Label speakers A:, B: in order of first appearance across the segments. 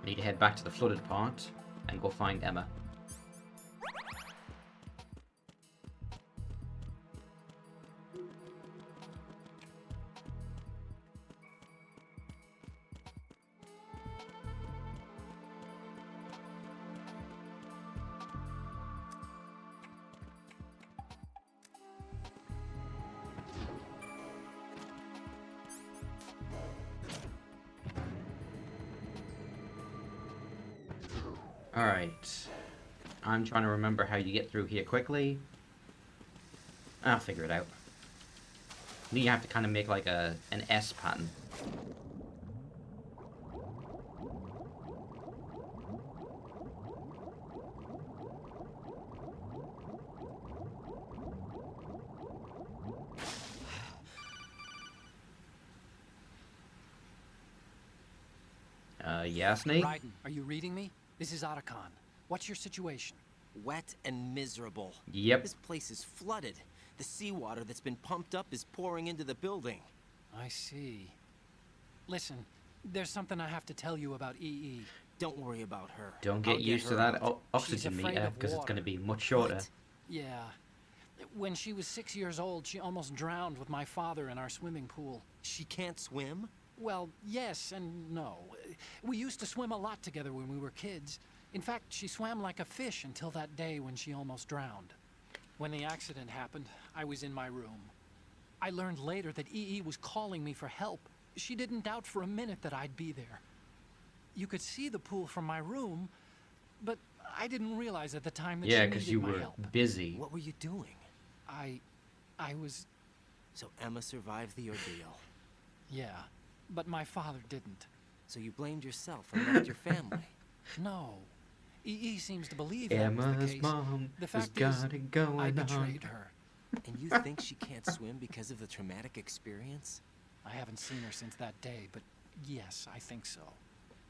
A: I need to head back to the flooded part and go find Emma. Alright. I'm trying to remember how you get through here quickly. I'll figure it out. I think you have to kind of make like an S pattern. Yeah, Snake?
B: Raiden, are you reading me? This is Otacon. What's your situation?
C: Wet and miserable.
A: Yep.
C: This place is flooded. The seawater that's been pumped up is pouring into the building.
B: I see. Listen, there's something I have to tell you about EE.
C: Don't worry about her.
A: Don't get used to that oxygen
B: afraid
A: meter,
B: of
A: because it's
B: water.
A: going to be much shorter.
C: What?
B: Yeah. When she was 6 years old, she almost drowned with my father in our swimming pool.
C: She can't swim?
B: Well, yes and no. We used to swim a lot together when we were kids. In fact, she swam like a fish until that day when she almost drowned. When the accident happened, I was in my room. I learned later that EE was calling me for help. She didn't doubt for a minute that I'd be there. You could see the pool from my room, but I didn't realize at the time that
A: Yeah,
B: she
A: because
B: needed
A: you
B: my
A: were
B: help.
A: busy.
C: What were you doing?
B: I was...
C: So Emma survived the ordeal.
B: yeah, but my father didn't.
C: So you blamed yourself and left your family.
B: No. EE seems to believe that was the
A: Emma's
B: case.
A: mom
B: The
A: has
B: fact
A: got
B: is,
A: it going
B: I
A: on.
B: betrayed her.
C: And you think she can't swim because of the traumatic experience?
B: I haven't seen her since that day, but yes, I think so.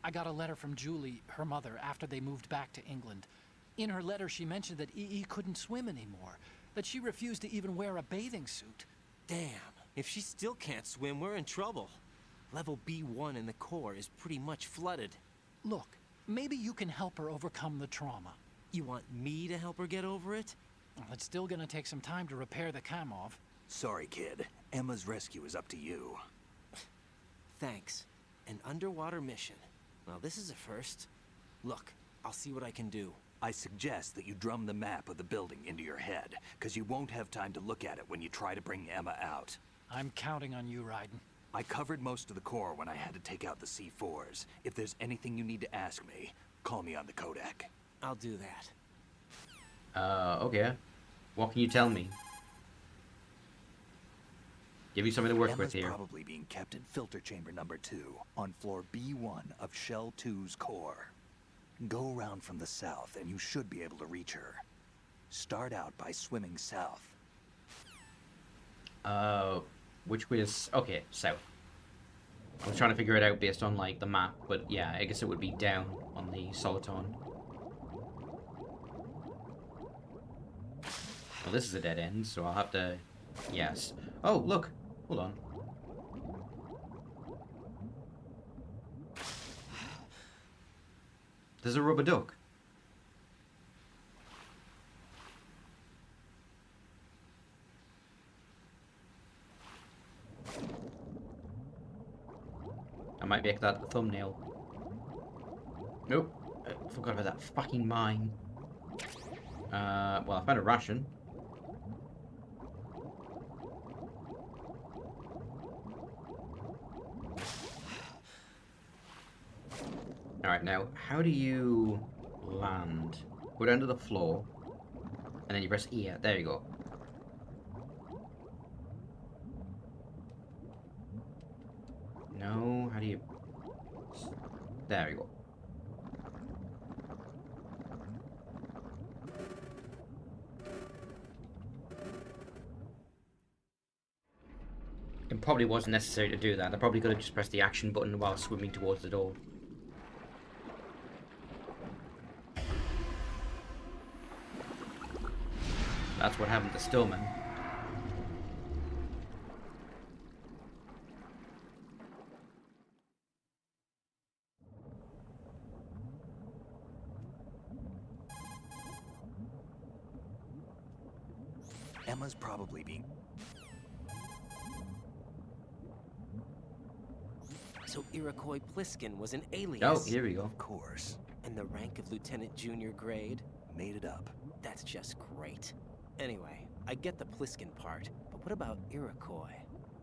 B: I got a letter from Julie, her mother, after they moved back to England. In her letter, she mentioned that EE couldn't swim anymore, that she refused to even wear a bathing suit.
C: Damn. If she still can't swim, we're in trouble. Level B1 in the core is pretty much flooded.
B: Look, maybe you can help her overcome the trauma.
C: You want me to help her get over it?
B: Well, it's still gonna take some time to repair the Kamov.
D: Sorry, kid. Emma's rescue is up to you.
C: Thanks. An underwater mission. Well, this is a first. Look, I'll see what I can do.
D: I suggest that you drum the map of the building into your head, because you won't have time to look at it when you try to bring Emma out.
B: I'm counting on you, Raiden.
D: I covered most of the core when I had to take out the C4s. If there's anything you need to ask me, call me on the Kodak.
C: I'll do that.
A: Okay. What can you tell me? Give you something to work
D: Emma's
A: with here.
D: probably being kept in filter chamber number 2, on floor B1 of Shell 2's core. Go around from the south and you should be able to reach her. Start out by swimming south.
A: Which way is... Okay, south. I was trying to figure it out based on, like, the map, but yeah, I guess it would be down on the Soliton. Well, this is a dead end, so I'll have to... Yes. Oh, look! Hold on. There's a rubber duck. I might make that the thumbnail. Nope. I forgot about that fucking mine. Well, I found a ration. Alright, now, how do you land? Go down to the floor, and then you press E. There you go. No, how do you... There you go. It probably wasn't necessary to do that. I probably could have just pressed the action button while swimming towards the door. That's what happened to Stillman.
D: Emma's probably being...
C: So Iroquois Pliskin was an alias.
A: Oh, here we go.
D: Of course.
C: And the rank of Lieutenant Junior grade?
D: Made it up.
C: That's just great. Anyway, I get the Pliskin part, but what about Iroquois?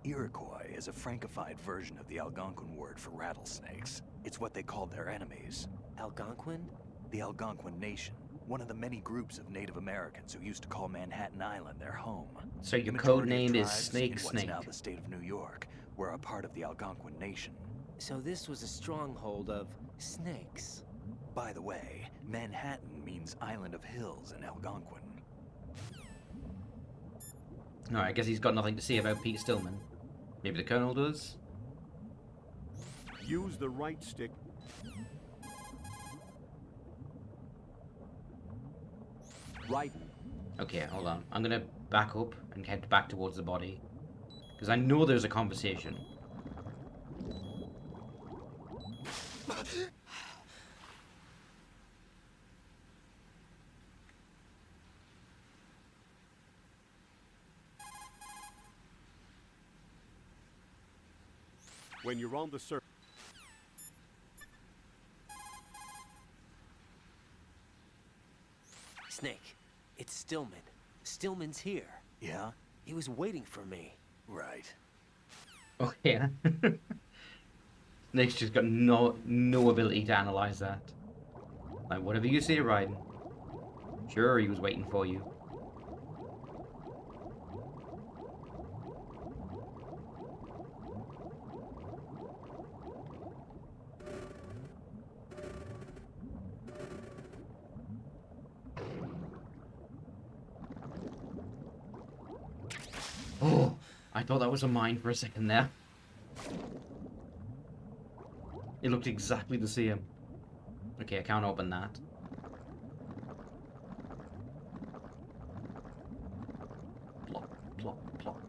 D: Iroquois is a Frankified version of the Algonquin word for rattlesnakes. It's what they called their enemies.
C: Algonquin?
D: The Algonquin Nation, one of the many groups of Native Americans who used to call Manhattan Island their home.
A: So your
D: The
A: code
D: majority of
A: name is
D: tribes
A: Snake
D: in what's
A: Snake.
D: now the state of New York were a part of the Algonquin Nation.
C: So this was a stronghold of snakes.
D: By the way, Manhattan means Island of Hills in Algonquin.
A: Alright, I guess he's got nothing to say about Pete Stillman. Maybe the Colonel does?
E: Use the right stick. Right.
A: Okay, hold on. I'm gonna back up and head back towards the body. Because I know there's a conversation.
E: When you're on the surface.
C: Snake, it's Stillman. Stillman's here.
D: Yeah?
C: He was waiting for me.
D: Right.
A: Oh, yeah. Snake's just got no ability to analyze that. Like, whatever you say, Raiden. Sure, he was waiting for you. Oh, I thought that was a mine for a second there. It looked exactly the same. Okay, I can't open that. Plop, plop, plop.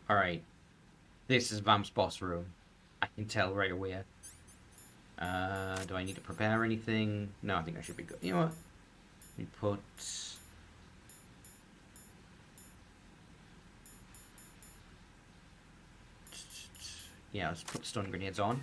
A: Alright. This is Vamp's boss room. I can tell right away. Do I need to prepare anything? No, I think I should be good. You know what? We put... Yeah, let's put stun grenades on.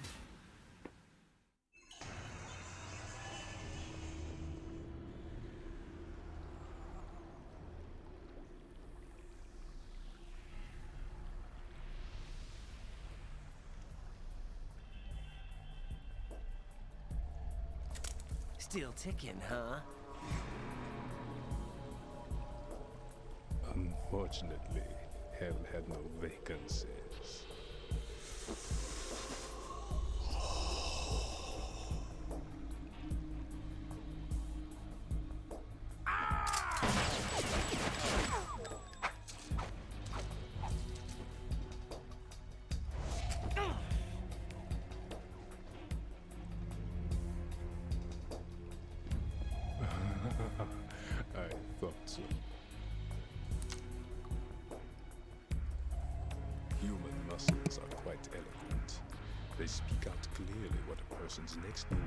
C: Still ticking, huh?
F: Unfortunately, hell had no vacancies. I thought so. Human muscles are quite eloquent. They speak out clearly what a person's next move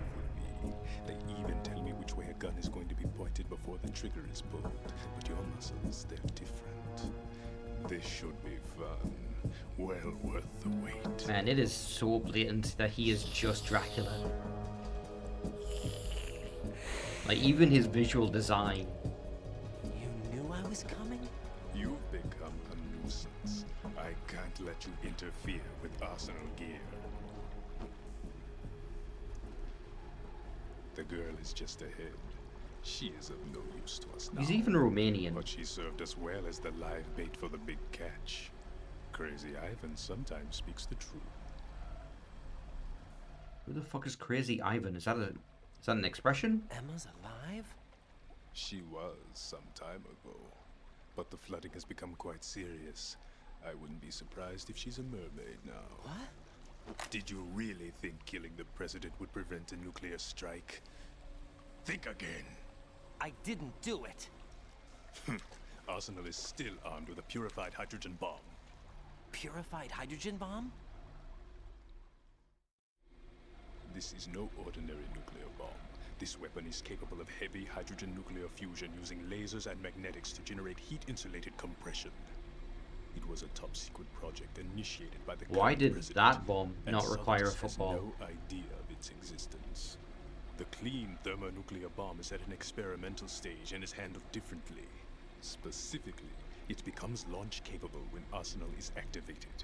F: will be. They even tell me which way a gun is going to be pointed before the trigger is pulled. But your muscles, they're different. This should be fun. Well worth the wait.
A: Man, it is so blatant that he is just Dracula. Like, even his visual design.
C: You knew I was coming?
F: You've become a nuisance. I can't let you interfere with Arsenal gear. The girl is just ahead. She is of no use to us now.
A: He's even Romanian.
F: But she served us well as the live bait for the big catch. Crazy Ivan sometimes speaks the truth.
A: Who the fuck is Crazy Ivan? Is that an expression?
C: Emma's alive?
F: She was some time ago. But the flooding has become quite serious. I wouldn't be surprised if she's a mermaid now.
C: What?
F: Did you really think killing the president would prevent a nuclear strike? Think again.
C: I didn't do it.
F: Arsenal is still armed with a purified hydrogen bomb.
C: Purified hydrogen bomb?
F: This is no ordinary nuclear bomb. This weapon is capable of heavy hydrogen nuclear fusion using lasers and magnetics to generate heat-insulated compression. It was a top-secret project initiated by the
A: Why
F: current
A: did
F: president,
A: that bomb
F: and
A: not require a
F: Solidus has
A: football?
F: no idea of its existence. The clean thermonuclear bomb is at an experimental stage and is handled differently. Specifically, it becomes launch capable when Arsenal is activated.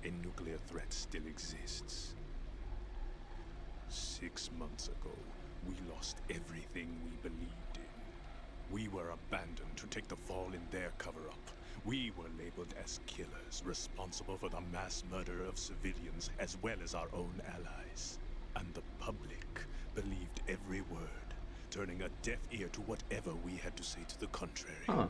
F: A nuclear threat still exists. 6 months ago, we lost everything we believed in. We were abandoned to take the fall in their cover-up. We were labeled as killers, responsible for the mass murder of civilians as well as our own allies. And the public believed every word, turning a deaf ear to whatever we had to say to the contrary.
A: Huh.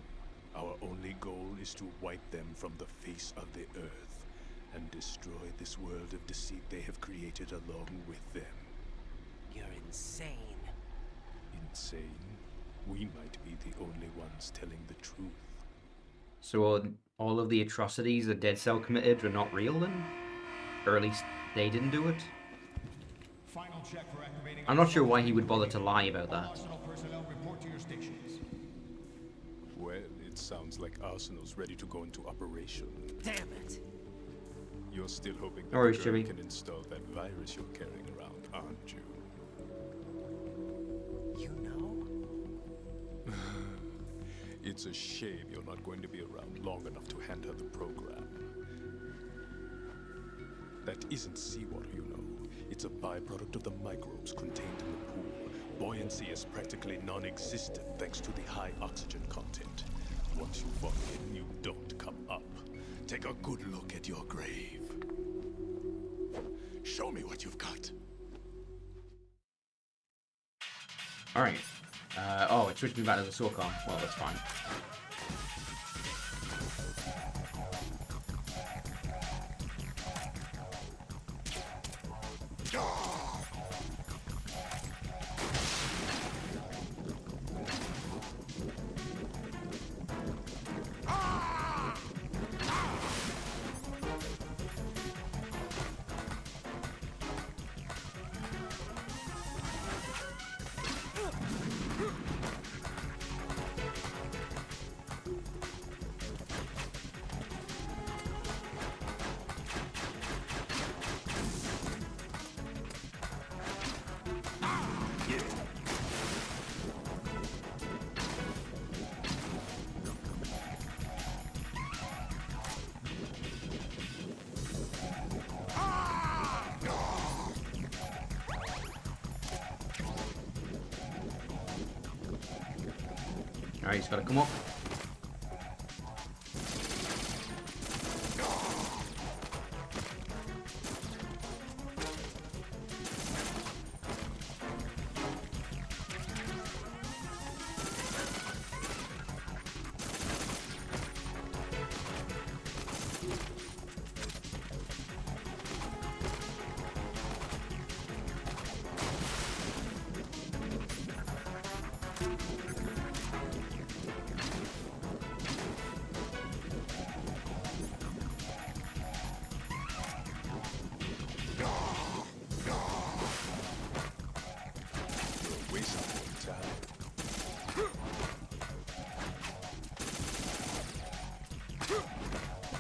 F: Our only goal is to wipe them from the face of the earth and destroy this world of deceit they have created along with them.
C: You're insane.
F: Insane? We might be the only ones telling the truth.
A: So all of the atrocities that Dead Cell committed are not real then? Or at least they didn't do it?
G: Final check for activating.
A: I'm not sure why he would bother to lie about that.
G: Arsenal personnel report to your stations.
F: Well, it sounds like Arsenal's ready to go into operation.
C: Damn it.
F: You're still hoping that
A: No worries,
F: the girl
A: Jimmy.
F: can install that virus you're carrying around, aren't you?
C: You know?
F: It's a shame you're not going to be around long enough to hand her the program. That isn't seawater, you know. It's a byproduct of the microbes contained in the pool. Buoyancy is practically non-existent thanks to the high oxygen content. Once you fall in, you don't come up. Take a good look at your grave. Show me what you've got.
A: Alright. Oh, it switched me back to the SOCOM. Well, that's fine. Alright, he's gotta come up.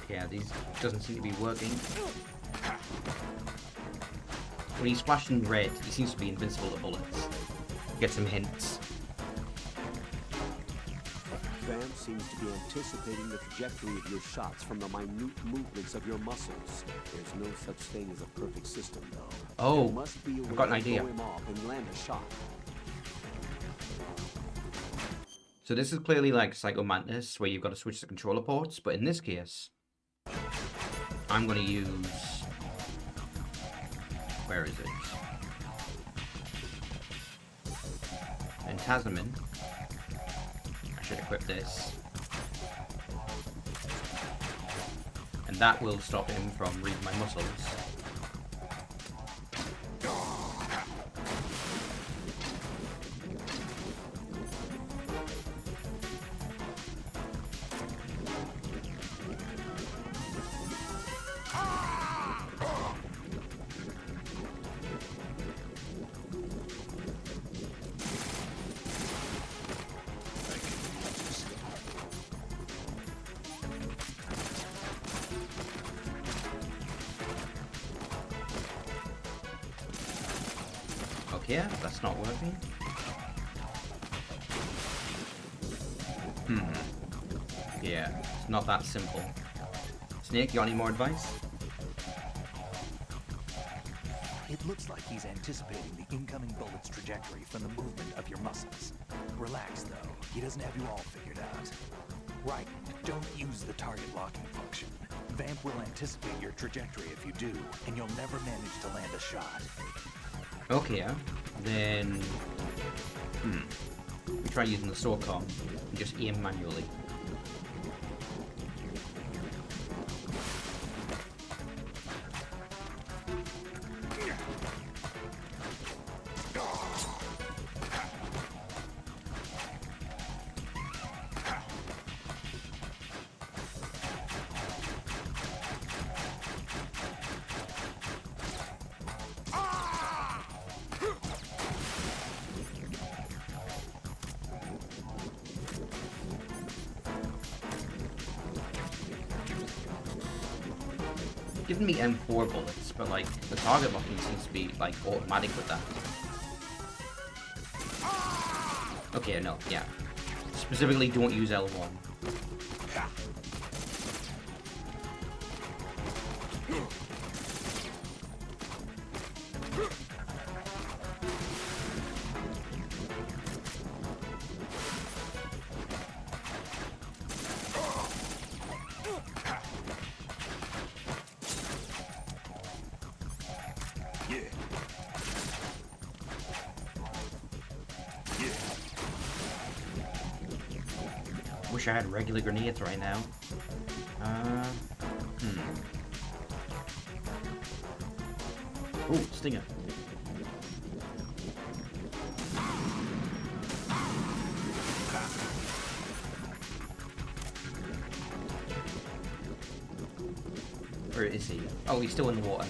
A: Yeah, these doesn't seem to be working. When he's flashing red, he seems to be invincible to bullets. Get some hints.
E: Vam seems to be anticipating the trajectory of your shots from the minute movements of your muscles. There's no such thing as a perfect system, though.
A: Oh,
E: There must be a way
A: I've got an
E: to
A: idea.
E: throw him off and land a shot.
A: So this is clearly like Psycho Mantis, where you've got to switch the controller ports, but in this case, I'm going to use... Where is it? And Tasman. I should equip this. And that will stop him from reading my muscles. here. That's not working. Yeah, it's not that simple. Snake, you got any more advice?
D: It looks like he's anticipating the incoming bullet's trajectory from the movement of your muscles. Relax, though. He doesn't have you all figured out. Right, don't use the target locking function. Vamp will anticipate your trajectory if you do, and you'll never manage to land a shot.
A: Okay, then... we try using the SWORDCOM and just aim manually. Giving me M4 bullets, but like the target locking seems to be like automatic with that. Okay, no, yeah. Specifically, don't use L1. Wish I had regular grenades right now. Ooh, stinger. Where is he? Oh, he's still in the water.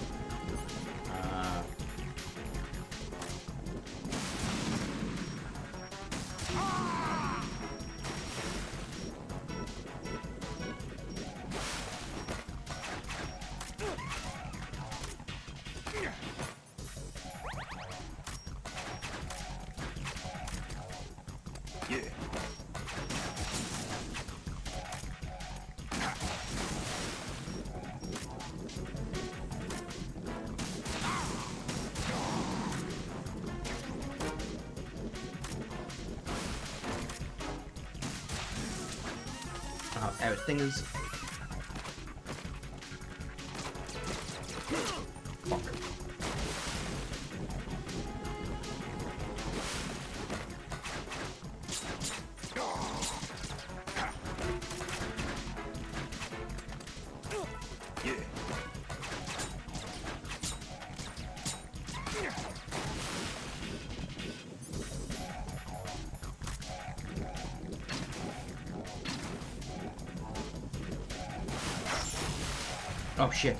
A: Out stingers. Fuck. Oh shit.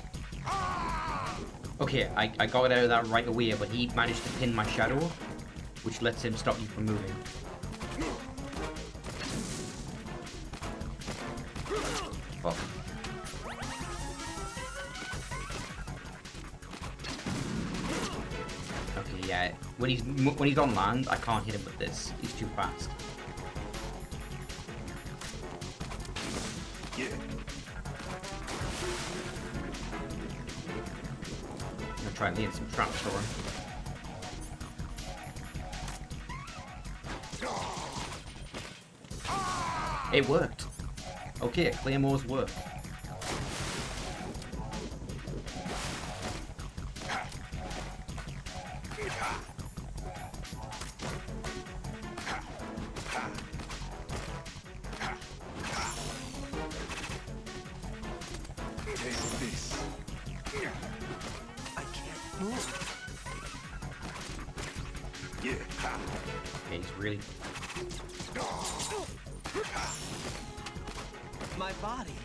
A: Okay, I got out of that right away, but he managed to pin my shadow, which lets him stop you from moving. Fuck. Okay, yeah. When he's on land, I can't hit him with this. He's too fast. Try and lead some traps for him. It worked. Okay, claymores work. Okay, he's really...
C: My body.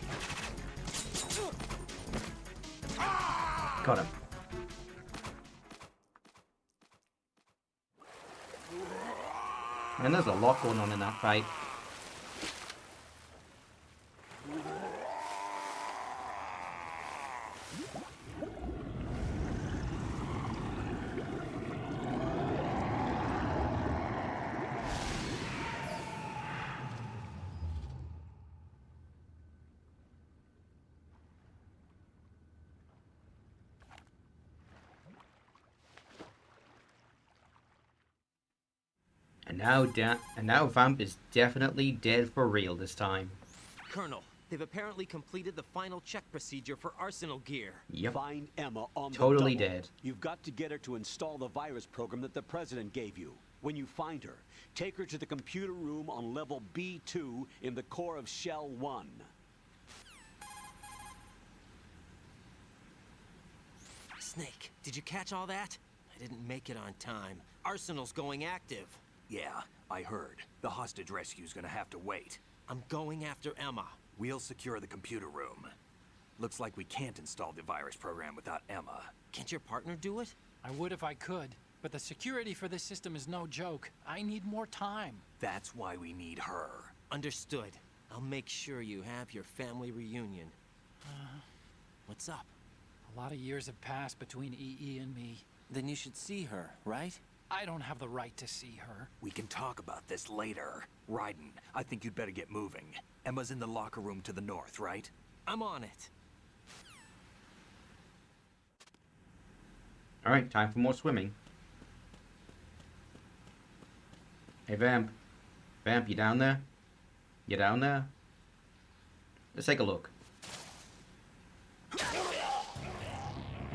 A: Got him. And there's a lot going on in that fight. And now Vamp is definitely dead for real this time.
C: Colonel, they've apparently completed the final check procedure for arsenal gear.
A: Yep.
E: Find Emma on
A: Totally
E: the double.
A: dead.
E: You've got to get her to install the virus program that the president gave you. When you find her, take her to the computer room on level B2 in the core of Shell 1.
C: Snake, did you catch all that? I didn't make it on time. Arsenal's going active.
D: Yeah, I heard. The hostage rescue's gonna have to wait.
C: I'm going after Emma.
D: We'll secure the computer room. Looks like we can't install the virus program without Emma.
C: Can't your partner do it?
B: I would if I could, but the security for this system is no joke. I need more time.
D: That's why we need her.
C: Understood. I'll make sure you have your family reunion. What's up?
B: A lot of years have passed between EE and me.
C: Then you should see her, right?
B: I don't have the right to see her.
D: We can talk about this later. Raiden, I think you'd better get moving. Emma's in the locker room to the north, right?
C: I'm on it.
A: Alright, time for more swimming. Hey, Vamp. Vamp, you down there? You down there? Let's take a look.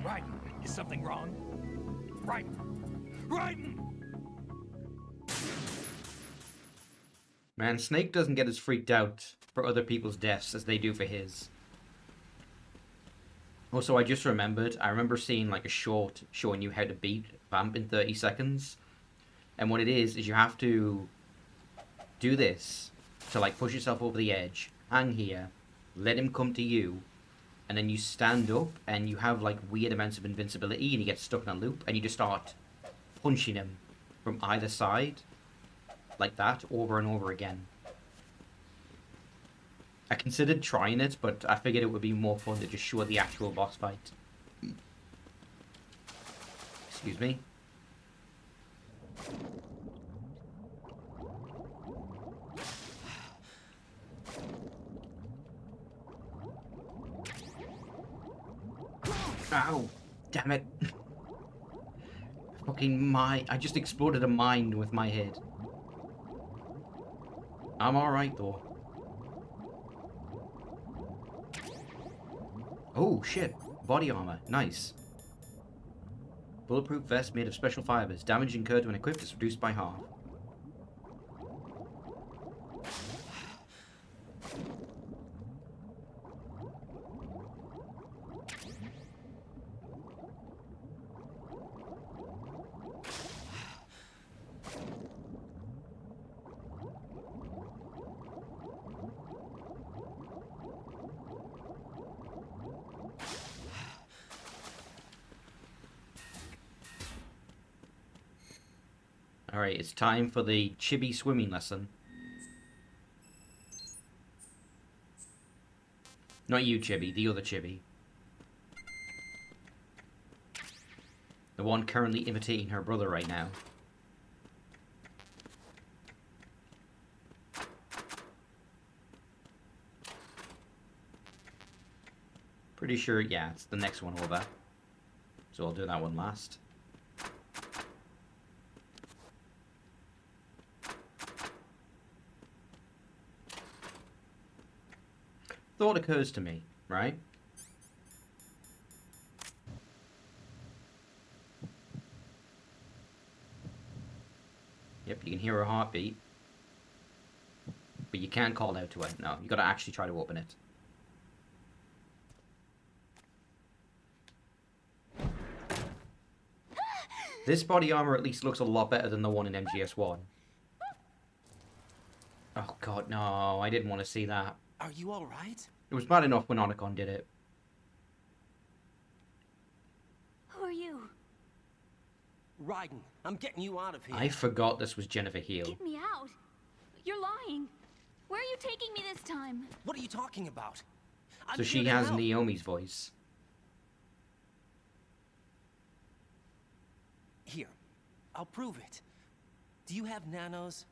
D: Raiden, is something wrong? Raiden! Raiden!
A: Man, Snake doesn't get as freaked out for other people's deaths as they do for his. Also, I just remembered, I remember seeing like a short showing you how to beat Vamp in 30 seconds. And what it is you have to do this to like push yourself over the edge, hang here, let him come to you, and then you stand up and you have like weird amounts of invincibility and you get stuck in a loop and you just start punching him from either side like that over and over again. I considered trying it, but I figured it would be more fun to just show the actual boss fight. Excuse me. Ow! Damn it! Fucking I just exploded a mine with my head. I'm alright though. Oh shit! Body armor. Nice. Bulletproof vest made of special fibers. Damage incurred when equipped is reduced by half. Alright, it's time for the chibi swimming lesson. Not you, Chibi, the other Chibi. The one currently imitating her brother right now. Pretty sure, yeah, it's the next one over. So I'll do that one last. Thought occurs to me, right? Yep, you can hear her heartbeat. But you can't call out to her. No, you gotta actually try to open it. This body armor at least looks a lot better than the one in MGS1. Oh god, no, I didn't want to see that.
C: Are you all right?
A: It was bad enough when Onacon did it.
H: Who are you?
C: Raiden, I'm getting you out of here.
A: I forgot this was Jennifer Heel.
H: Get me out. You're lying. Where are you taking me this time?
C: What are you talking about? I'm
A: So
C: here
A: she
C: to
A: has
C: help.
A: Naomi's voice.
C: Here, I'll prove it. Do you have nanos?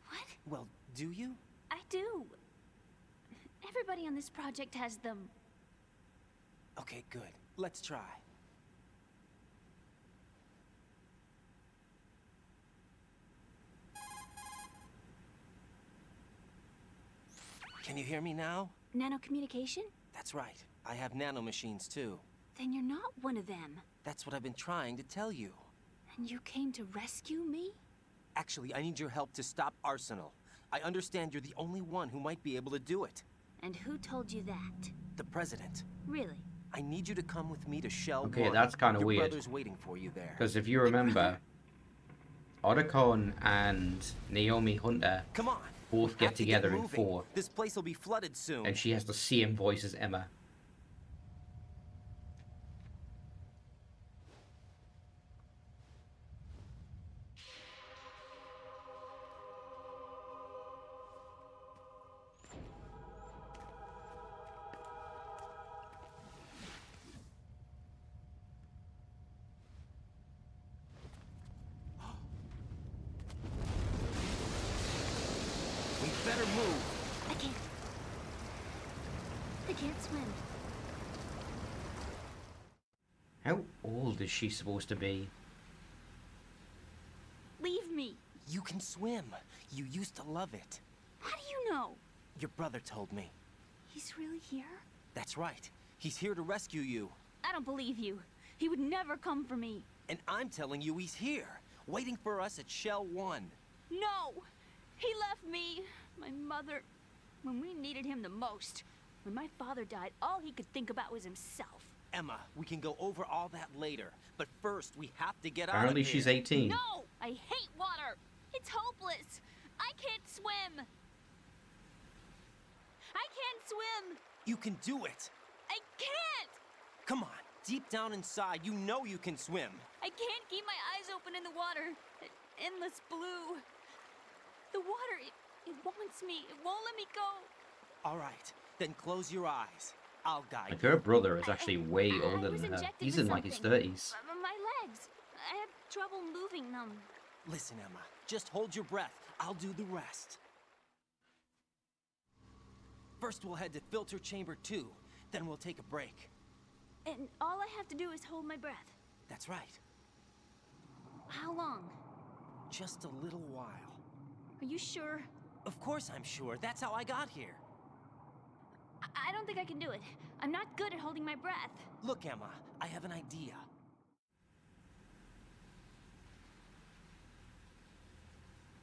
H: What?
C: Well, do you?
H: I do. Everybody on this project has them.
C: Okay, good. Let's try. Can you hear me now?
H: Nanocommunication?
C: That's right. I have nanomachines too.
H: Then you're not one of them.
C: That's what I've been trying to tell you.
H: And you came to rescue me?
C: Actually, I need your help to stop Arsenal. I understand you're the only one who might be able to do it.
H: And who told you that?
C: The President.
H: Really?
C: I need you to come with me to Shell
A: Okay,
C: 1.
A: that's kind of
C: Your
A: weird.
C: brother's waiting for you there.
A: Because if you remember, Otacon and Naomi Hunter
C: Come on.
A: both
C: We
A: get
C: have to
A: together in
C: moving.
A: 4.
C: This place will be flooded soon.
A: And she has the same voice as Emma.
C: We better move.
H: I can't. I can't swim.
A: How old is she supposed to be?
H: Leave me.
C: You can swim. You used to love it.
H: How do you know?
C: Your brother told me.
H: He's really here?
C: That's right. He's here to rescue you.
H: I don't believe you. He would never come for me.
C: And I'm telling you he's here, waiting for us at Shell 1.
H: No! He left me, my mother, when we needed him the most. When my father died, all he could think about was himself.
C: Emma, we can go over all that later. But first, we have to get
A: Apparently
C: out of here.
A: she's 18.
H: No! I hate water! It's hopeless! I can't swim! I can't swim!
C: You can do it.
H: I can't!
C: Come on, deep down inside, you know you can swim.
H: I can't keep my eyes open in the water. Endless blue. The water, it wants me. It won't let me go.
C: All right, then close your eyes. I'll guide
A: Like
C: you.
A: her brother is actually way
H: I
A: older
H: was
A: than her.
H: injected
A: He's
H: with
A: in like his
H: something.
A: 30s.
H: My legs. I have trouble moving them.
C: Listen, Emma, just hold your breath. I'll do the rest. First, we'll head to filter chamber 2. Then we'll take a break.
H: And all I have to do is hold my breath.
C: That's right.
H: How long?
C: Just a little while.
H: Are you sure?
C: Of course I'm sure. That's how I got here.
H: I don't think I can do it. I'm not good at holding my breath.
C: Look, Emma, I have an idea.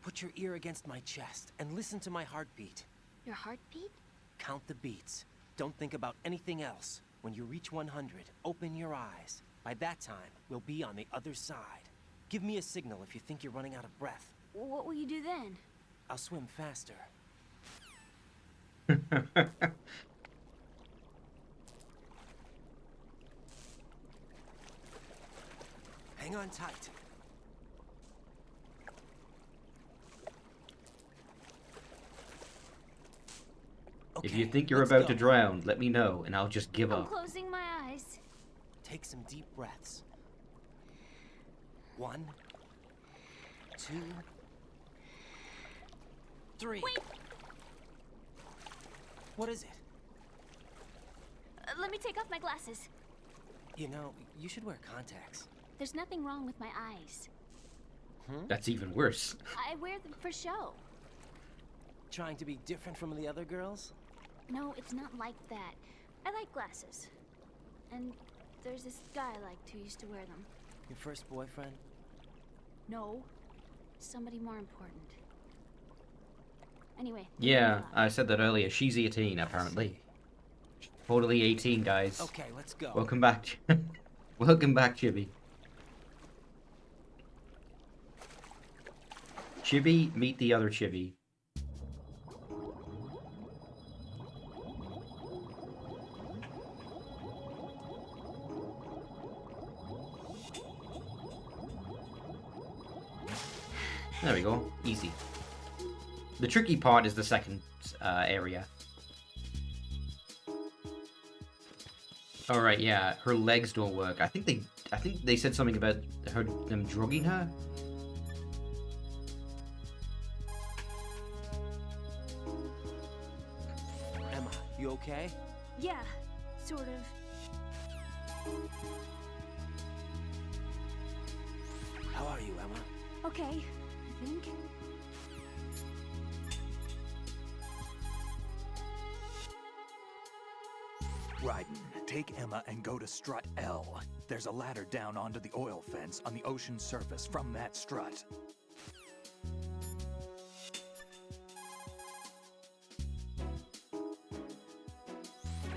C: Put your ear against my chest and listen to my heartbeat.
H: Your heartbeat?
C: Count the beats. Don't think about anything else. When you reach 100, open your eyes. By that time, we'll be on the other side. Give me a signal if you think you're running out of breath.
H: What will you do then?
C: I'll swim faster. Hang on tight.
A: If you
C: Okay,
A: think you're
C: let's
A: about
C: go.
A: to drown, let me know and I'll just give
H: I'm
A: up.
H: closing my eyes.
C: Take some deep breaths. 1, 2, 3.
H: Wait!
C: What is it?
H: Let me take off my glasses.
C: You know, you should wear contacts.
H: There's nothing wrong with my eyes.
A: That's even worse.
H: I wear them for show.
C: Trying to be different from the other girls?
H: No, it's not like that. I like glasses. And there's this guy I liked who used to wear them.
C: Your first boyfriend?
H: No. Somebody more important. Anyway.
A: Yeah, I said that earlier. She's 18, apparently. Totally 18, guys.
C: Okay, let's go.
A: Welcome back. Welcome back, Chibi. Chibi, meet the other Chibi. There we go. Easy. The tricky part is the second area. All right, yeah, her legs don't work. I think they said something about them drugging her.
C: Emma, you okay?
H: Yeah, sort of.
C: How are you, Emma?
H: Okay, I think.
D: Raiden, take Emma and go to strut L. There's a ladder down onto the oil fence on the ocean surface from that strut.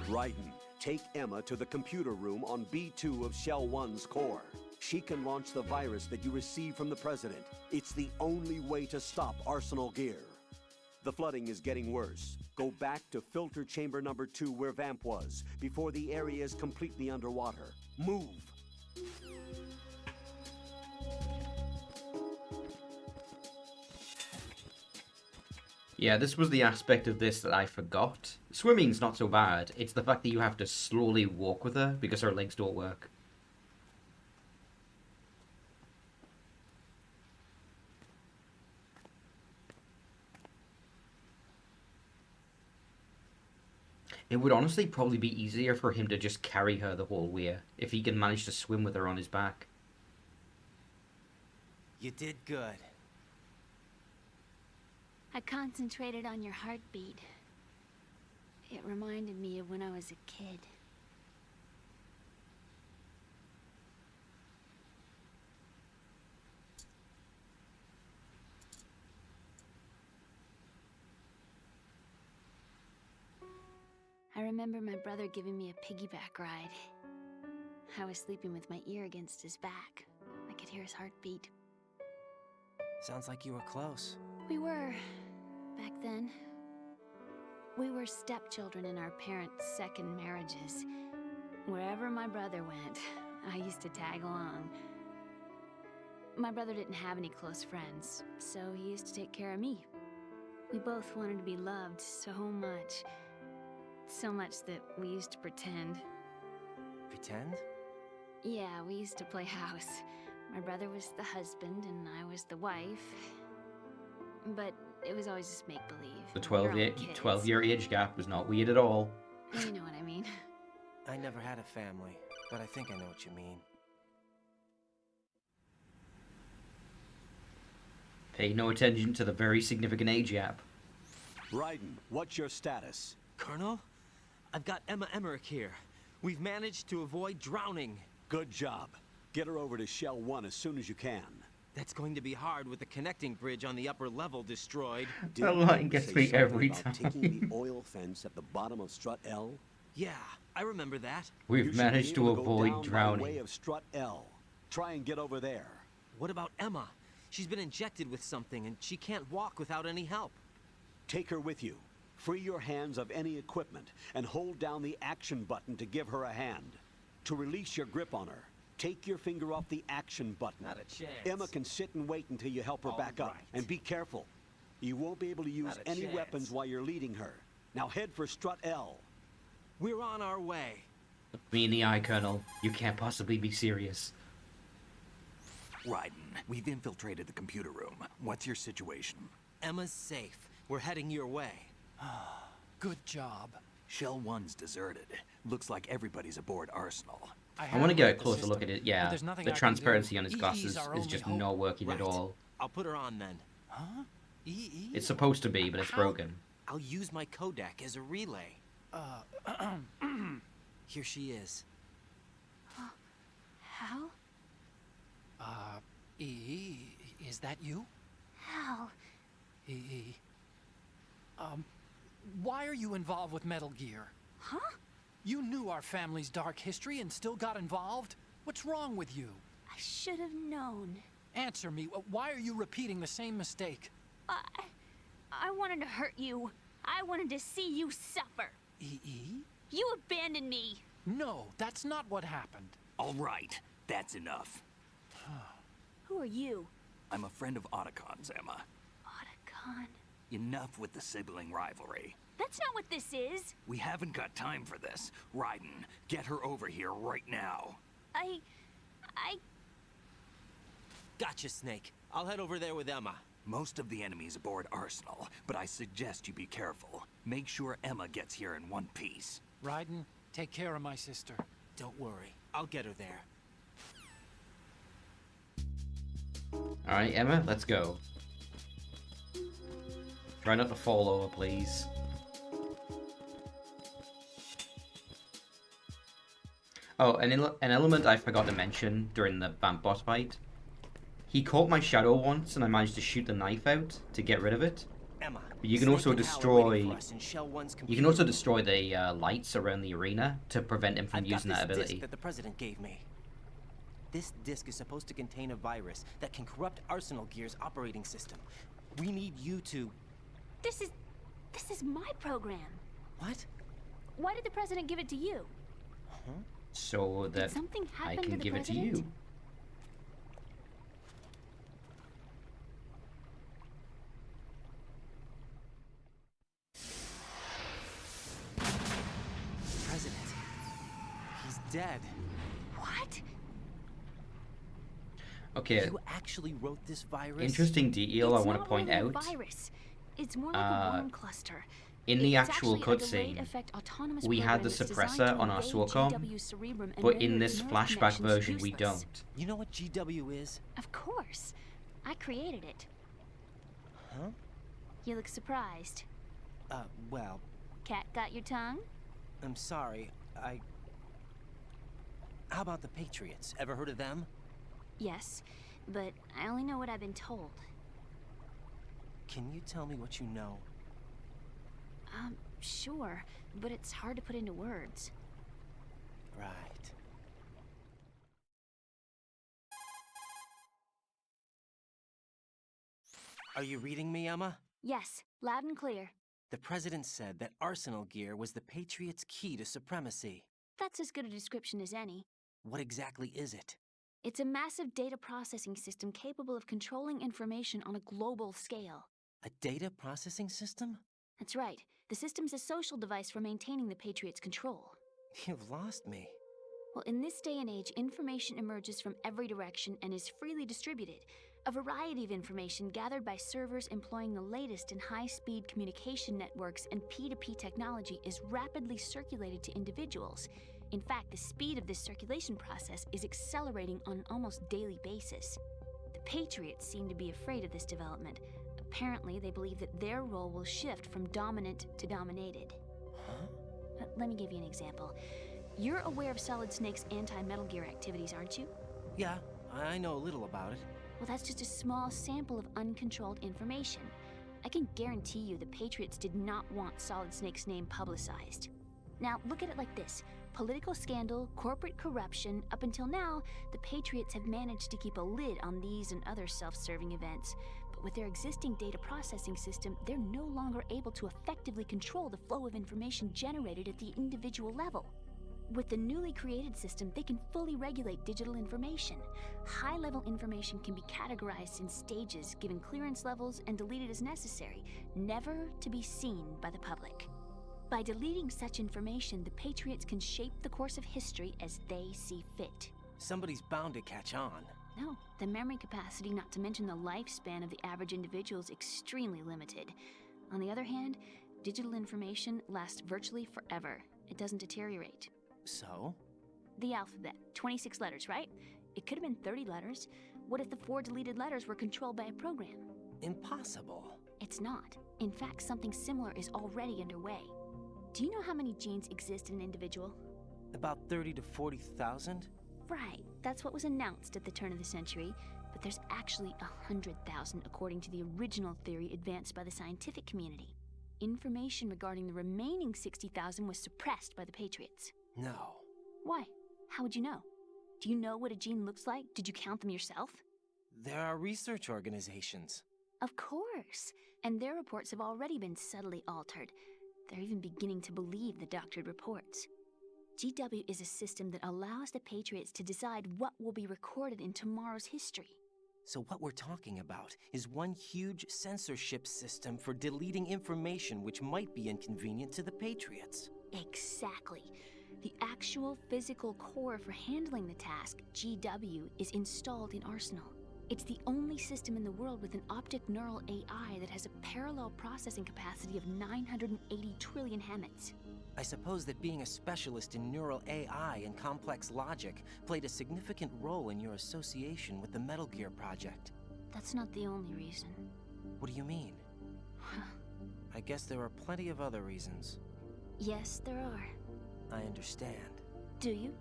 E: Raiden, take Emma to the computer room on B2 of Shell 1's core. She can launch the virus that you received from the President. It's the only way to stop Arsenal gear. The flooding is getting worse. Go back to filter chamber number 2 where Vamp was, before the area is completely underwater. Move!
A: Yeah, this was the aspect of this that I forgot. Swimming's not so bad. It's the fact that you have to slowly walk with her because her legs don't work. It would honestly probably be easier for him to just carry her the whole way, if he can manage to swim with her on his back.
C: You did good.
H: I concentrated on your heartbeat. It reminded me of when I was a kid. I remember my brother giving me a piggyback ride. I was sleeping with my ear against his back. I could hear his heartbeat.
C: Sounds like you were close.
H: We were, back then. We were stepchildren in our parents' second marriages. Wherever my brother went, I used to tag along. My brother didn't have any close friends, so he used to take care of me. We both wanted to be loved so much. So much that we used to pretend.
C: Pretend?
H: Yeah, we used to play house. My brother was the husband and I was the wife. But it was always just make-believe.
A: The 12-year age gap was not weird at all.
H: You know what I mean.
C: I never had a family, but I think I know what you mean.
A: Pay no attention to the very significant age gap.
E: Raiden, what's your status?
C: Colonel, I've got Emma Emmerich here. We've managed to avoid drowning.
E: Good job. Get her over to Shell 1 as soon as you can.
C: That's going to be hard with the connecting bridge on the upper level destroyed.
A: That line gets me every
E: About
A: time.
E: taking the oil fence at the bottom of Strut L?
C: Yeah, I remember that.
E: You
A: We've
E: should
A: managed
E: be
A: to
E: able go
A: avoid
E: down by
A: drowning.
E: way of Strut L. Try and get over there.
C: What about Emma? She's been injected with something and she can't walk without any help.
E: Take her with you. Free your hands of any equipment and hold down the action button to give her a hand. To release your grip on her, take your finger off the action button.
C: Not a chance.
E: Emma can sit and wait until you help her
C: All
E: back up.
C: right.
E: And be careful. You won't be able to use
C: Not a
E: any
C: chance.
E: weapons while you're leading her. Now head for Strut L.
C: We're on our way.
A: Me in the eye, Colonel. You can't possibly be serious.
D: Raiden, we've infiltrated the computer room. What's your situation?
C: Emma's safe. We're heading your way.
B: Good job.
D: Shell 1's deserted. Looks like everybody's aboard Arsenal.
A: I want to get a
B: have
A: closer
B: the
A: look at
B: system,
A: it. Yeah,
B: but there's nothing
A: the
B: I can
A: transparency
B: do.
A: on his
B: EE's
A: glasses
B: our
A: is
B: only
A: just
B: hope.
A: not working at
C: Right.
A: all.
C: I'll put her on then.
B: Huh? EE?
A: It's supposed to be, but it's
C: How?
A: broken.
C: I'll use my Kodak as a relay. Here she is.
H: Hal?
B: EE, is that you?
H: Hal?
B: EE. Why are you involved with Metal Gear?
H: Huh?
B: You knew our family's dark history and still got involved? What's wrong with you?
H: I should have known.
B: Answer me. Why are you repeating the same mistake?
H: I wanted to hurt you. I wanted to see you suffer.
B: EE?
H: You abandoned me.
B: No, that's not what happened.
D: All right, that's enough.
H: Who are you?
D: I'm a friend of Otacon's, Emma.
H: Otacon?
D: Enough with the sibling rivalry.
H: That's not what this is.
D: We haven't got time for this. Raiden, get her over here right now.
H: I...
C: Gotcha, Snake. I'll head over there with Emma.
D: Most of the enemy's aboard Arsenal, but I suggest you be careful. Make sure Emma gets here in one piece.
B: Raiden, take care of my sister.
C: Don't worry. I'll get her there.
A: Alright, Emma, let's go. Try not to fall over, please. Oh, an element I forgot to mention during the vamp boss fight. He caught my shadow once, and I managed to shoot the knife out to get rid of it.
C: Emma,
A: But you can
C: Snake
A: also
C: and Hal are waiting
A: destroy.
C: for us in Shell 1's
A: You can
C: computer
A: also
C: room.
A: destroy the lights around the arena to prevent him from
C: I've got
A: using
C: this
A: that
C: disc
A: ability.
C: that the president gave me. This disc is supposed to contain a virus that can corrupt Arsenal Gear's operating system. We need you to...
H: This is my program.
C: What?
H: Why did the president give it to you?
A: So
H: Did
A: that
H: something
A: I
H: happen
A: can
H: to the
A: give it to
H: president?
A: you.
C: President. He's dead.
H: What?
A: Okay,
C: You actually wrote this virus?
A: interesting detail I
H: It's
A: want to
H: not
A: point
H: really
A: out.
H: a virus. It's more like a worm cluster.
A: In the
H: It's
A: actual
H: actually a delayed
A: cutscene,
H: effect autonomous
A: we had the
H: program that's designed
A: suppressor
H: to
A: on our
H: invade
A: Swordcom,
H: GW's cerebrum and
A: but
H: render
A: in
H: its
A: this
H: nerve
A: flashback
H: connections
A: version we
H: useless.
A: don't.
C: You know what GW is?
H: Of course. I created it.
C: Huh?
H: You look surprised.
C: Well,
H: Cat got your tongue?
C: I'm sorry. How about the Patriots? Ever heard of them?
H: Yes, but I only know what I've been told.
C: Can you tell me what you know?
H: Sure, but it's hard to put into words.
C: Right. Are you reading me, Emma?
H: Yes, loud and clear.
C: The president said that Arsenal Gear was the Patriots' key to supremacy.
H: That's as good a description as any.
C: What exactly is it?
H: It's a massive data processing system capable of controlling information on a global scale.
C: A data processing system?
H: That's right. The system's a social device for maintaining the Patriots' control.
C: You've lost me.
H: Well, in this day and age, information emerges from every direction and is freely distributed. A variety of information gathered by servers employing the latest in high-speed communication networks and P2P technology is rapidly circulated to individuals. In fact, the speed of this circulation process is accelerating on an almost daily basis. The Patriots seem to be afraid of this development. Apparently, they believe that their role will shift from dominant to dominated.
C: Huh?
H: Let me give you an example. You're aware of Solid Snake's anti-Metal Gear activities, aren't you?
C: Yeah, I know a little about it.
H: Well, that's just a small sample of uncontrolled information. I can guarantee you the Patriots did not want Solid Snake's name publicized. Now, look at it like this. Political scandal, corporate corruption, up until now, the Patriots have managed to keep a lid on these and other self-serving events. But with their existing data processing system, they're no longer able to effectively control the flow of information generated at the individual level. With the newly created system, they can fully regulate digital information. High-level information can be categorized in stages, given clearance levels, and deleted as necessary, never to be seen by the public. By deleting such information, the Patriots can shape the course of history as they see fit.
C: Somebody's bound to catch on.
H: No, the memory capacity, not to mention the lifespan of the average individual, is extremely limited. On the other hand, digital information lasts virtually forever. It doesn't deteriorate.
C: So?
H: The alphabet, 26 letters, right? It could have been 30 letters. What if the 4 deleted letters were controlled by a program?
C: Impossible.
H: It's not. In fact, something similar is already underway. Do you know how many genes exist in an individual?
C: About 30 to 40,000?
H: Right, that's what was announced at the turn of the century, but there's actually 100,000 according to the original theory advanced by the scientific community. Information regarding the remaining 60,000 was suppressed by the Patriots.
C: No.
H: Why? How would you know? Do you know what a gene looks like? Did you count them yourself?
C: There are research organizations.
H: Of course, and their reports have already been subtly altered. They're even beginning to believe the doctored reports. GW is a system that allows the Patriots to decide what will be recorded in tomorrow's history.
C: So what we're talking about is one huge censorship system for deleting information which might be inconvenient to the Patriots.
H: Exactly. The actual physical core for handling the task, GW, is installed in Arsenal. It's the only system in the world with an optic neural AI that has a parallel processing capacity of 980 trillion Hammets.
C: I suppose that being a specialist in neural AI and complex logic played a significant role in your association with the Metal Gear project.
H: That's not the only reason.
C: What do you mean? I guess there are plenty of other reasons.
H: Yes, there are.
C: I understand.
H: Do you?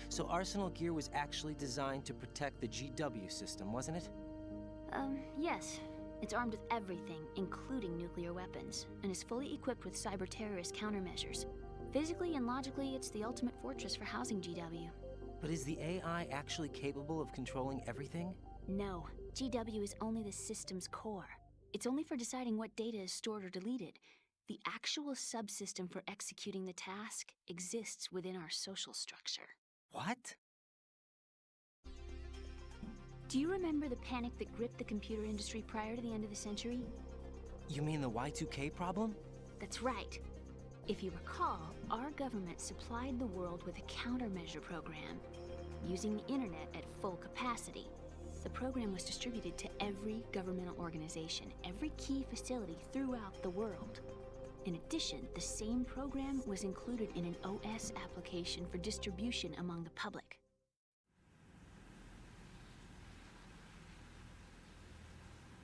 C: So Arsenal gear was actually designed to protect the GW system, wasn't it?
H: Yes. It's armed with everything, including nuclear weapons, and is fully equipped with cyber-terrorist countermeasures. Physically and logically, it's the ultimate fortress for housing GW.
C: But is the AI actually capable of controlling everything?
H: No, GW is only the system's core. It's only for deciding what data is stored or deleted. The actual subsystem for executing the task exists within our social structure.
C: What?
H: Do you remember the panic that gripped the computer industry prior to the end of the century?
C: You mean the Y2K problem?
H: That's right. If you recall, our government supplied the world with a countermeasure program, using the internet at full capacity. The program was distributed to every governmental organization, every key facility throughout the world. In addition, the same program was included in an OS application for distribution among the public.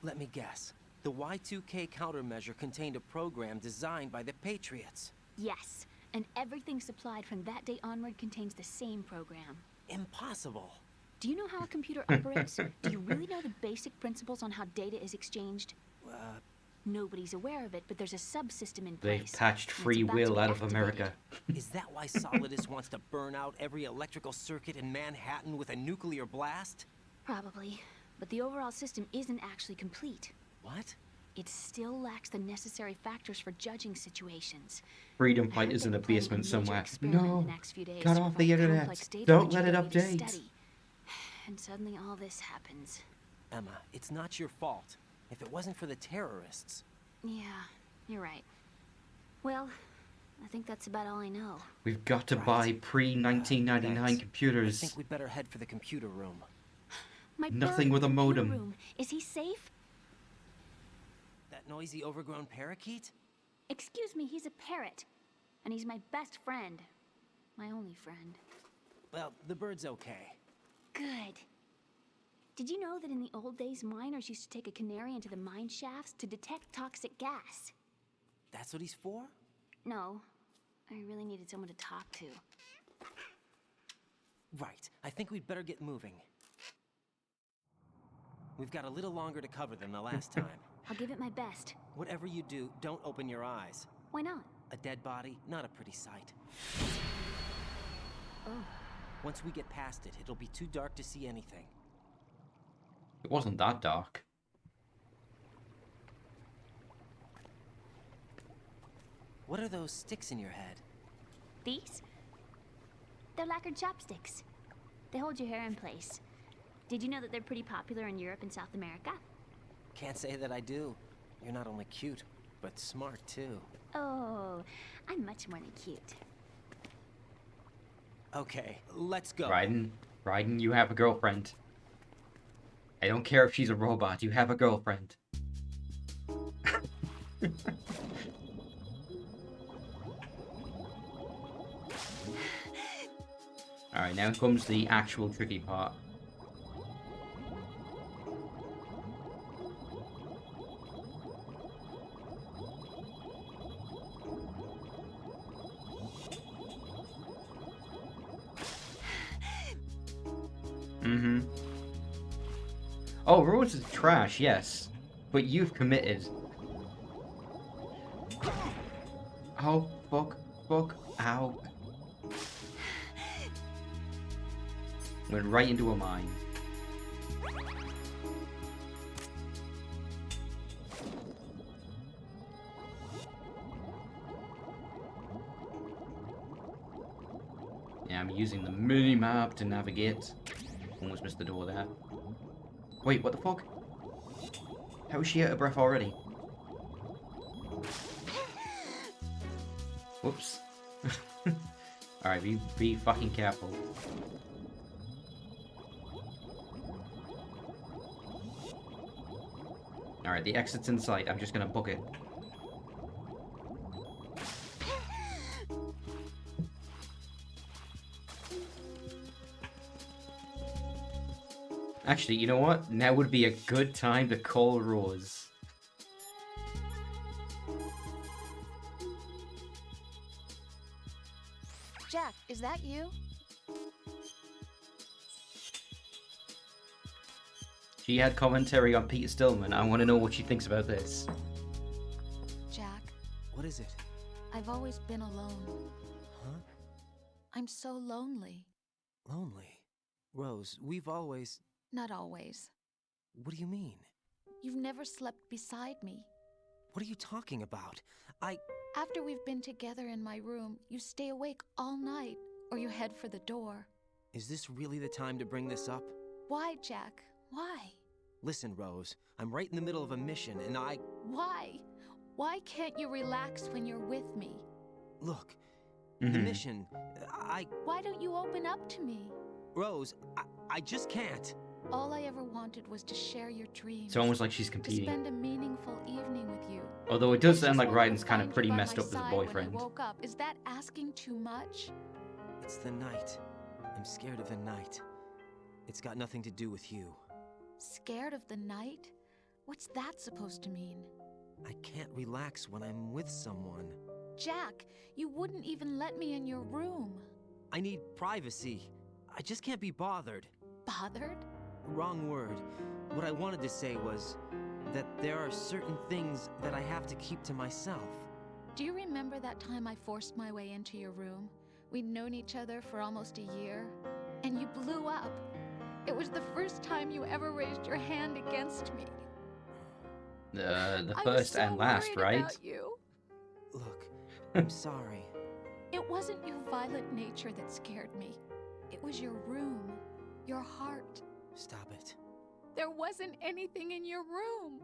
C: Let me guess. The Y2K countermeasure contained a program designed by the Patriots.
H: Yes, and everything supplied from that day onward contains the same program.
C: Impossible.
H: Do you know how a computer operates? Do you really know the basic principles on how data is exchanged? Nobody's aware of it, but there's a subsystem in place.
A: They've patched
H: and it's
A: free
H: about to
A: will
H: be
A: out of
H: activated.
A: America.
C: Is that why Solidus wants to burn out every electrical circuit in Manhattan with a nuclear blast?
H: Probably, but the overall system isn't actually complete.
C: What?
H: It still lacks the necessary factors for judging situations.
A: Freedom
H: I heard
A: fighters
H: they
A: in a
H: were planning
A: basement
H: major
A: somewhere.
H: experiment in
A: No,
H: the next few days
A: cut
H: to
A: off the
H: provide
A: internet.
H: complex data
A: Don't
H: for
A: let it
H: GW to
A: update.
H: study. And suddenly all this happens.
C: Emma, it's not your fault. If it wasn't for the terrorists.
H: Yeah, you're right. Well, I think that's about all I know.
A: We've got to
C: Right.
A: buy pre-1999
C: Thanks. I
A: computers.
C: think we'd better head for the computer room.
H: My
A: Nothing
H: bird
A: with a
H: in the computer
A: modem.
H: room. Is he safe?
C: That noisy, overgrown parakeet?
H: Excuse me, he's a parrot. And he's my best friend. My only friend.
C: Well, the bird's okay.
H: Good. Did you know that in the old days, miners used to take a canary into the mine shafts to detect toxic gas?
C: That's what he's for?
H: No, I really needed someone to talk to.
C: Right. I think we'd better get moving. We've got a little longer to cover than the last time.
H: I'll give it my best.
C: Whatever you do, don't open your eyes.
H: Why not?
C: A dead body, not a pretty sight.
H: Oh,
C: Once we get past it, it'll be too dark to see anything.
A: It wasn't that dark.
C: What are those sticks in your head?
H: these? They're lacquered chopsticks. They hold your hair in place. Did you know that they're pretty popular in Europe and South America?
C: Can't say that I do. You're not only cute, but smart too.
H: Oh, I'm much more than cute.
C: Okay, let's go.
A: Raiden, you have a girlfriend. I don't care if she's a robot, you have a girlfriend. Alright, now comes the actual tricky part. Oh, Rose is trash, yes. But you've committed. Oh, fuck, ow. Went right into a mine. Yeah, I'm using the mini-map to navigate. Almost missed the door there. Wait, what the fuck? How is she out of breath already? Whoops. Alright, be fucking careful. Alright, the exit's in sight. I'm just gonna book it. Actually, you know what? Now would be a good time to call Rose.
I: Jack, is that you?
A: She had commentary on Peter Stillman. I want to know what she thinks about this.
I: Jack,
C: What is it?
I: I've always been alone.
C: Huh?
I: I'm so lonely.
C: Lonely? Rose, we've always...
I: Not always.
C: What do you mean?
I: You've never slept beside me.
C: What are you talking about?
I: After we've been together in my room, you stay awake all night, or you head for the door.
C: Is this really the time to bring this up?
I: Why, Jack? Why?
C: Listen, Rose, I'm right in the middle of a mission, and
I: Why? Why can't you relax when you're with me?
C: Look, the mission,
I: Why don't you open up to me?
C: Rose, I just can't.
I: All I ever wanted was to share your dreams.
A: It's almost like she's
I: to
A: competing.
I: spend a meaningful evening with you.
A: Although it does
I: I
A: sound
I: just
A: like
I: wanted to
A: Raiden's kind of
I: find you
A: pretty
I: by
A: messed
I: my
A: up with a
I: side
A: boyfriend.
I: When I woke up. Is that asking too much?
C: It's the night. I'm scared of the night. It's got nothing to do with you.
I: Scared of the night? What's that supposed to mean?
C: I can't relax when I'm with someone.
I: Jack, you wouldn't even let me in your room.
C: I need privacy. I just can't be bothered.
I: Bothered?
C: Wrong word. What I wanted to say was that there are certain things that I have to keep to myself.
I: Do you remember that time I forced my way into your room? We'd known each other for almost a year, and you blew up. It was the first time you ever raised your hand against me.
A: The
I: I was
A: first
I: so
A: and last,
I: worried
A: right?
I: about you.
C: Look, I'm sorry.
I: It wasn't your violent nature that scared me. It was your room, your heart.
C: Stop it.
I: There wasn't anything in your room.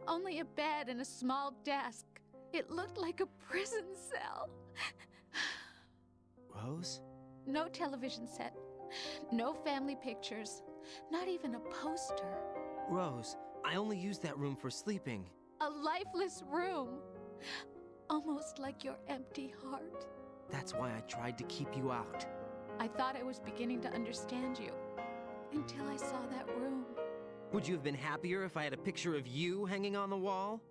I: Only a bed and a small desk. It looked like a prison cell.
C: Rose?
I: No television set. No family pictures. Not even a poster.
C: Rose, I only use that room for sleeping.
I: A lifeless room. Almost like your empty heart.
C: That's why I tried to keep you out.
I: I thought I was beginning to understand you. Until I saw that room.
C: Would you have been happier if I had a picture of you hanging on the wall?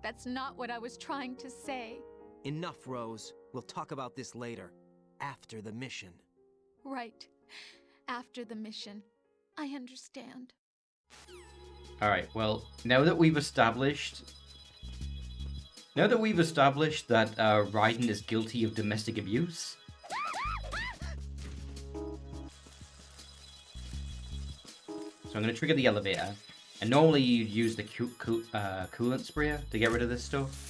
I: That's not what I was trying to say.
C: Enough, Rose. We'll talk about this later. After the mission.
I: Right. After the mission. I understand.
A: Alright, well, now that we've established that Raiden is guilty of domestic abuse, so I'm going to trigger the elevator, and normally you'd use the coolant sprayer to get rid of this stuff,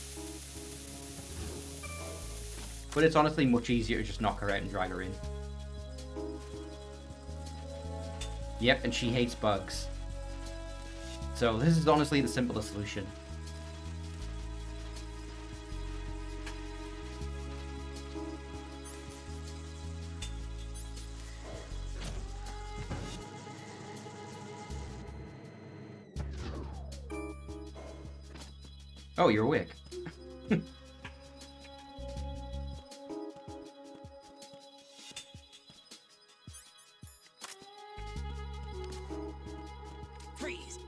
A: but it's honestly much easier to just knock her out and drag her in. Yep, and she hates bugs. So this is honestly the simplest solution. Oh, you're awake.
C: Freeze!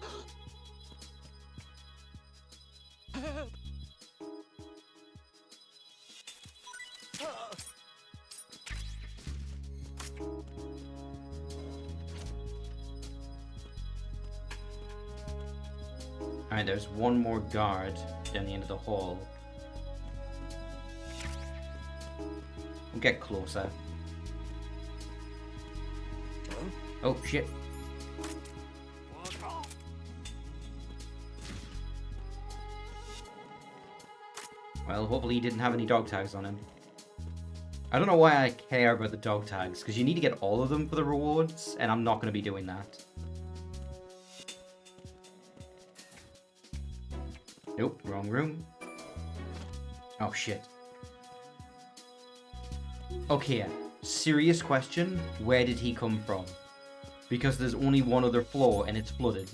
A: Alright, there's one more guard down the end of the hall. We'll get closer. Oh, shit. Well, hopefully he didn't have any dog tags on him. I don't know why I care about the dog tags, because you need to get all of them for the rewards, and I'm not going to be doing that. Nope, wrong room. Oh, shit. Okay, serious question, where did he come from? Because there's only one other floor and it's flooded.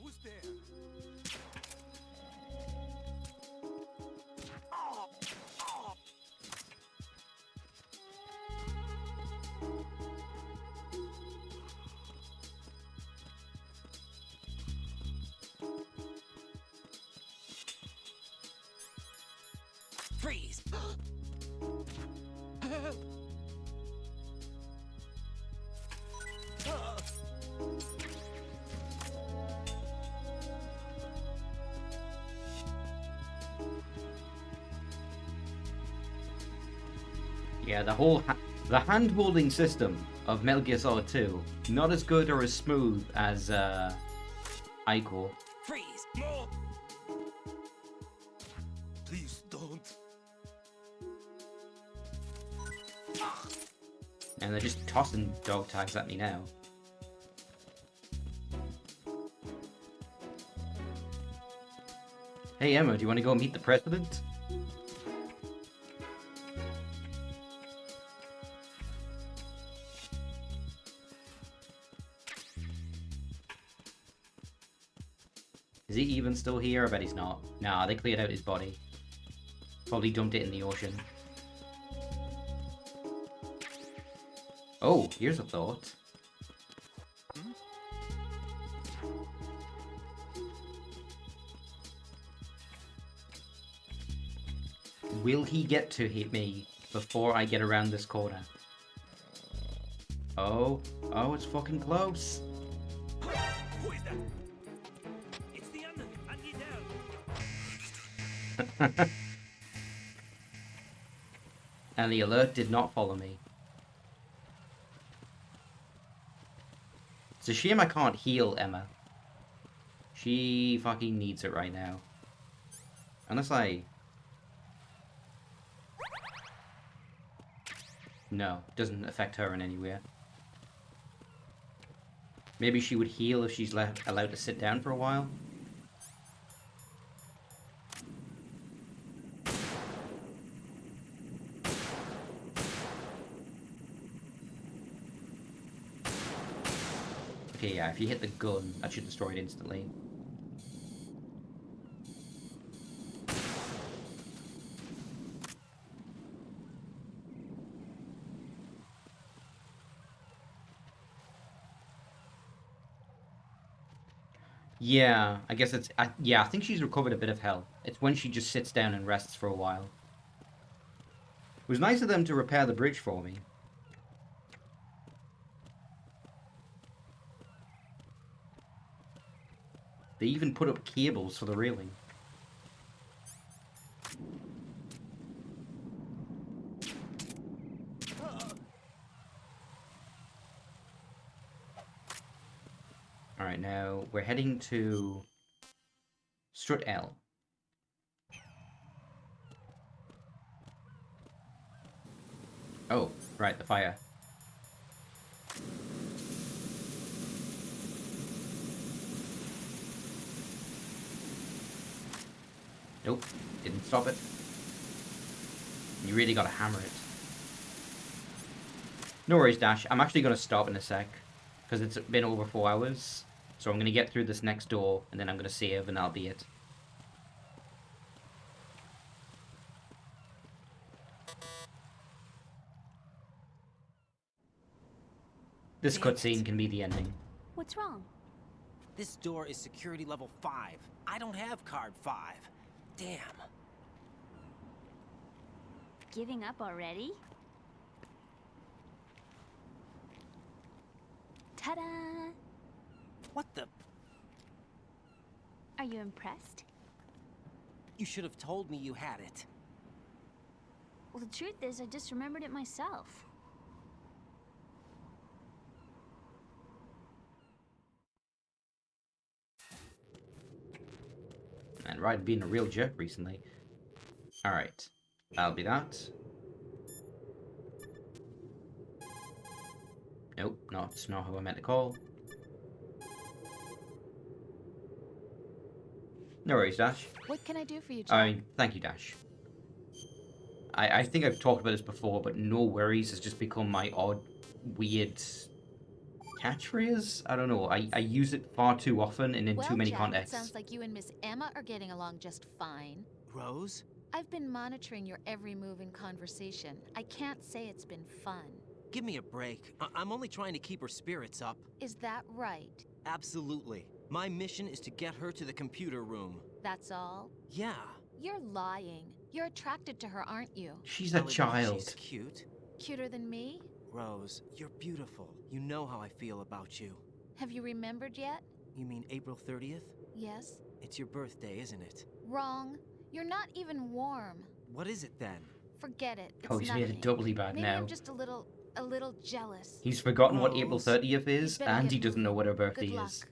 C: Who's there? Freeze!
A: Yeah, the hand-holding system of Metal Gear Solid 2, not as good or as smooth as Ichor.
C: Freeze! No! Please don't.
A: And they're just tossing dog tags at me now. Hey Emma, do you want to go meet the president? Is he even still here? I bet he's not. Nah, they cleared out his body. Probably dumped it in the ocean. Oh, here's a thought. Will he get to hit me before I get around this corner? Oh, it's fucking close.
C: Who is that? It's the Undert. I need help.
A: And the alert did not follow me. It's a shame I can't heal Emma. She fucking needs it right now. Unless I... No, doesn't affect her in any way. Maybe she would heal if she's allowed to sit down for a while. Okay, yeah, if you hit the gun, that should destroy it instantly. Yeah, I guess it's... yeah, I think she's recovered a bit of health. It's when she just sits down and rests for a while. It was nice of them to repair the bridge for me. They even put up cables for the railing. Alright, now we're heading to Strut L. Oh, right, the fire. Nope, didn't stop it. You really gotta hammer it. No worries, Dash. I'm actually gonna stop in a sec, because it's been over 4 hours. So I'm gonna get through this next door, and then I'm gonna save, and that'll be it. This cutscene can be the ending.
H: What's wrong?
C: This door is security level 5. I don't have card 5. Damn.
H: Giving up already? Ta-da!
C: What the?
H: Are you impressed?
C: You should have told me you had it.
H: Well, the truth is, I just remembered it myself.
A: And Ryan being a real jerk recently. Alright. That'll be that. Nope, that's not who I meant to call. No worries, Dash.
I: What can I do for you, Jack?
A: Thank you, Dash. I think I've talked about this before, but no worries has just become my odd, weird catchphrase. I don't know. I use it far too often and in too many
I: Jack,
A: contexts.
I: It sounds like you and Miss Emma are getting along just fine.
C: Rose?
I: I've been monitoring your every move and conversation. I can't say it's been fun.
C: Give me a break. I'm only trying to keep her spirits up.
I: Is that right?
C: Absolutely. My mission is to get her to the computer room.
I: That's all?
C: Yeah.
I: You're lying. You're attracted to her, aren't you?
A: She's a
C: I'll admit
A: child.
C: She's cute.
I: Cuter than me?
C: Rose, you're beautiful. You know how I feel about you.
I: Have you remembered yet?
C: You mean April 30th?
I: Yes.
C: It's your birthday, isn't it?
I: Wrong. You're not even warm.
C: What is it then?
I: Forget it. It's
A: Oh, he's made
I: nothing.
A: it doubly bad
I: Maybe
A: now.
I: I'm just a little jealous.
A: He's forgotten what April
C: Rose.
A: 30th is,
I: Better
A: and
I: get
A: he doesn't know what her birthday
I: Good luck.
A: is.